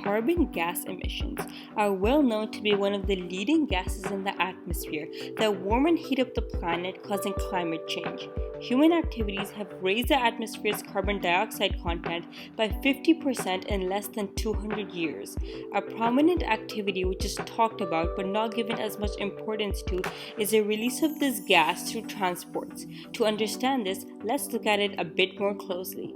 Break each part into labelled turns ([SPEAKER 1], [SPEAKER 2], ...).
[SPEAKER 1] Carbon gas emissions are well known to be one of the leading gases in the atmosphere that warm and heat up the planet, causing climate change. Human activities have raised the atmosphere's carbon dioxide content by 50% in less than 200 years. A prominent activity which is talked about but not given as much importance to is the release of this gas through transports. To understand this, let's look at it a bit more closely.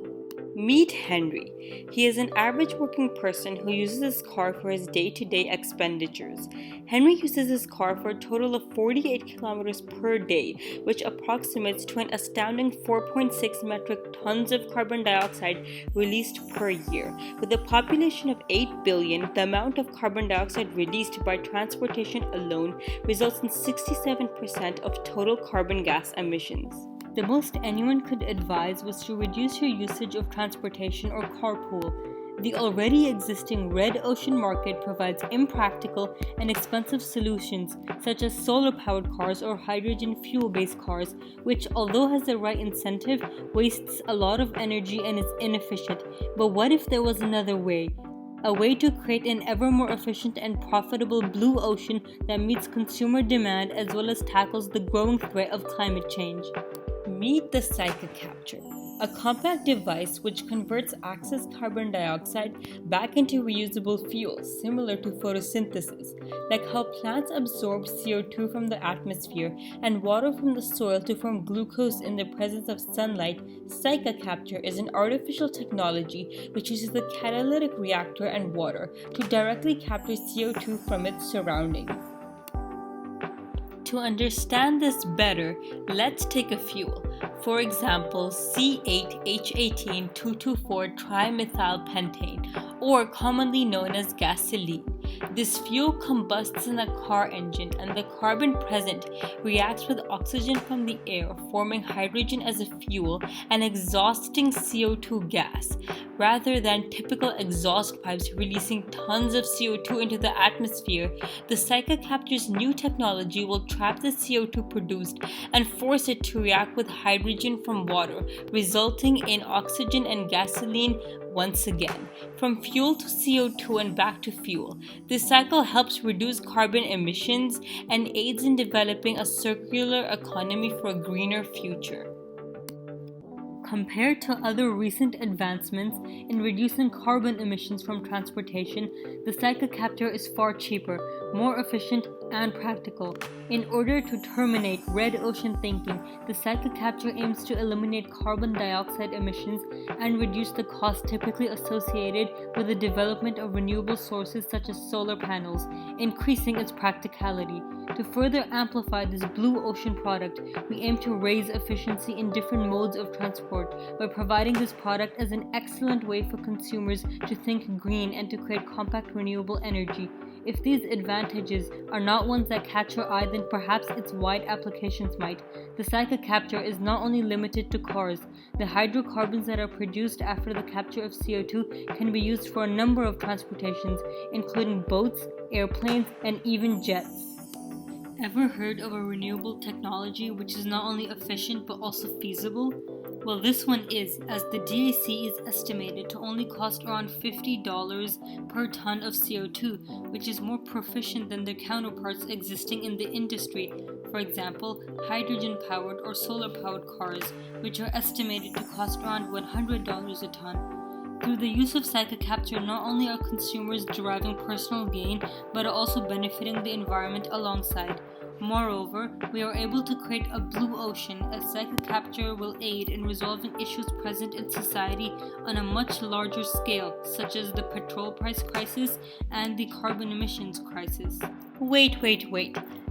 [SPEAKER 1] Meet Henry. He is an average working person who uses his car for his day-to-day expenditures. Henry uses his car for a total of 48 kilometers per day, which approximates to an astounding 4.6 metric tons of carbon dioxide released per year. With a population of 8 billion, the amount of carbon dioxide released by transportation alone results in 67% of total carbon gas emissions. The most anyone could advise was to reduce your usage of transportation or carpool. The already existing red ocean market provides impractical and expensive solutions such as solar-powered cars or hydrogen fuel-based cars, which, although has the right incentive, wastes a lot of energy and is inefficient. But what if there was another way? A way to create an ever more efficient and profitable blue ocean that meets consumer demand as well as tackles the growing threat of climate change. Meet the Cycacapture, a compact device which converts excess carbon dioxide back into reusable fuel, similar to photosynthesis. Like how plants absorb CO2 from the atmosphere and water from the soil to form glucose in the presence of sunlight, Cycacapture is an artificial technology which uses the catalytic reactor and water to directly capture CO2 from its surroundings. To understand this better, let's take a fuel. For example, C8H18-224-trimethylpentane, or commonly known as gasoline. This fuel combusts in a car engine, and the carbon present reacts with oxygen from the air, forming hydrogen as a fuel and exhausting CO2 gas, rather than typical exhaust pipes releasing tons of CO2 into the atmosphere. The Cycacapture's new technology will trap the CO2 produced and force it to react with hydrogen from water, resulting in oxygen and gasoline once again. From fuel to CO2 and back to fuel, this cycle helps reduce carbon emissions and aids in developing a circular economy for a greener future. Compared to other recent advancements in reducing carbon emissions from transportation, the Cycacapture is far cheaper, more efficient, and practical. In order to terminate red ocean thinking, the Cycacapture aims to eliminate carbon dioxide emissions and reduce the costs typically associated with the development of renewable sources such as solar panels, increasing its practicality. To further amplify this blue ocean product, we aim to raise efficiency in different modes of transport by providing this product as an excellent way for consumers to think green and to create compact renewable energy. If these advantages are not ones that catch your eye, then perhaps its wide applications might. The Cycacapture is not only limited to cars. The hydrocarbons that are produced after the capture of CO2 can be used for a number of transportations, including boats, airplanes, and even jets. Ever heard of a renewable technology which is not only efficient but also feasible? Well, this one is, as the DAC is estimated to only cost around $50 per ton of CO2, which is more proficient than their counterparts existing in the industry. For example, hydrogen-powered or solar-powered cars, which are estimated to cost around $100 a ton. Through the use of Cycacapture, not only are consumers deriving personal gain, but are also benefiting the environment alongside. Moreover, we are able to create a blue ocean, as Cycacapture will aid in resolving issues present in society on a much larger scale, such as the petrol price crisis and the carbon emissions crisis. Wait.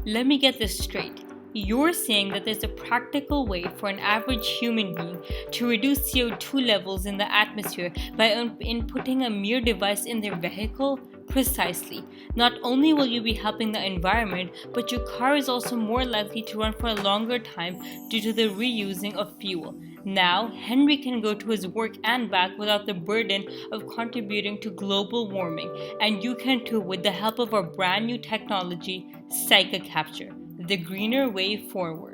[SPEAKER 1] Let me get this straight. You're saying that there's a practical way for an average human being to reduce CO2 levels in the atmosphere by inputting a mere device in their vehicle? Precisely. Not only will you be helping the environment, but your car is also more likely to run for a longer time due to the reusing of fuel. Now, Henry can go to his work and back without the burden of contributing to global warming, and you can too with the help of our brand new technology, Cycacapture, the greener way forward.